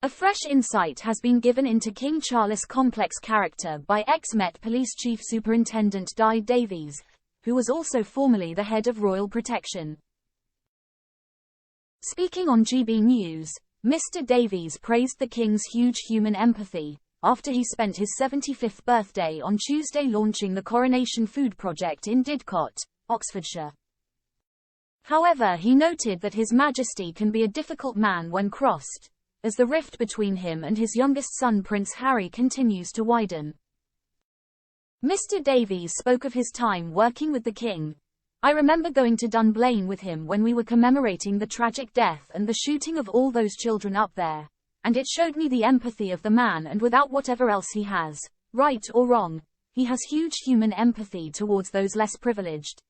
A fresh insight has been given into King Charles' complex character by ex-Met Police Chief Superintendent Davies, who was also formerly the head of Royal Protection. Speaking on GB News, Mr. Davies praised the King's huge human empathy, after he spent his 75th birthday on Tuesday launching the Coronation Food Project in Didcot, Oxfordshire. However, he noted that His Majesty can be a difficult man when crossed, as the rift between him and his youngest son Prince Harry continues to widen. Mr. Davies spoke of his time working with the King. "I remember going to Dunblane with him when we were commemorating the tragic death and the shooting of all those children up there, and it showed me the empathy of the man, and without whatever else he has, right or wrong, he has huge human empathy towards those less privileged.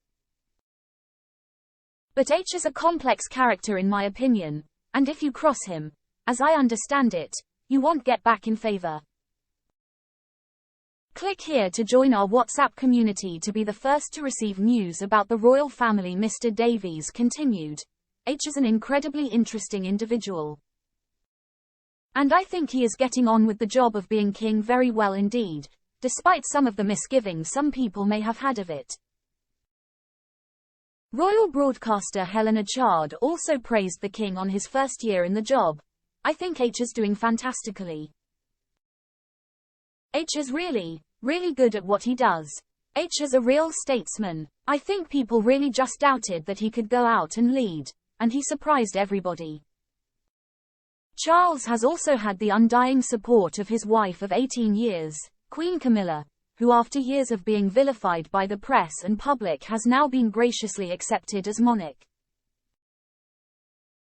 But H is a complex character in my opinion, and if you cross him, as I understand it, you won't get back in favor." Click here to join our WhatsApp community to be the first to receive news about the royal family. Mr. Davies continued, "H is an incredibly interesting individual. And I think he is getting on with the job of being king very well indeed, despite some of the misgivings some people may have had of it." Royal broadcaster Helena Chard also praised the King on his first year in the job. "I think H is doing fantastically. H is really good at what he does. H is a real statesman. I think people really just doubted that he could go out and lead, and he surprised everybody." Charles has also had the undying support of his wife of 18 years, Queen Camilla, who after years of being vilified by the press and public has now been graciously accepted as monarch.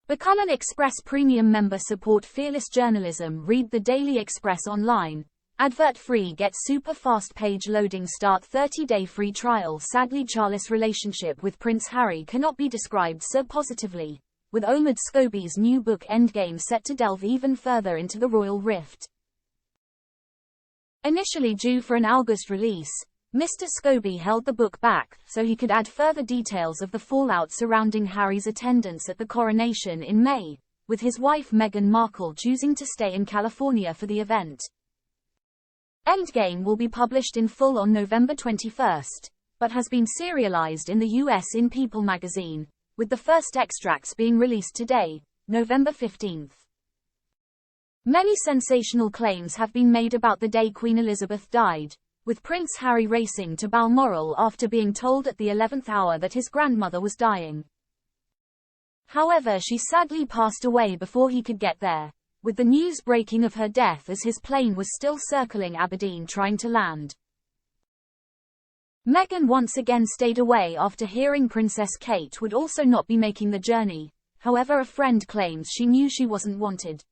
Become an Express Premium member. Support fearless journalism. Read the Daily Express online. Advert-free. Get super fast page loading. Start 30-day free trial. Sadly, Charles' relationship with Prince Harry cannot be described so positively, with Omid Scobie's new book Endgame set to delve even further into the royal rift. Initially due for an August release, Mr. Scobie held the book back so he could add further details of the fallout surrounding Harry's attendance at the coronation in May, with his wife Meghan Markle choosing to stay in California for the event. Endgame will be published in full on November 21st, but has been serialized in the US in People magazine, with the first extracts being released today, November 15th. Many sensational claims have been made about the day Queen Elizabeth died, with Prince Harry racing to Balmoral after being told at the 11th hour that his grandmother was dying. However, she sadly passed away before he could get there, with the news breaking of her death as his plane was still circling Aberdeen trying to land. Meghan once again stayed away after hearing Princess Kate would also not be making the journey. However, a friend claims she knew she wasn't wanted.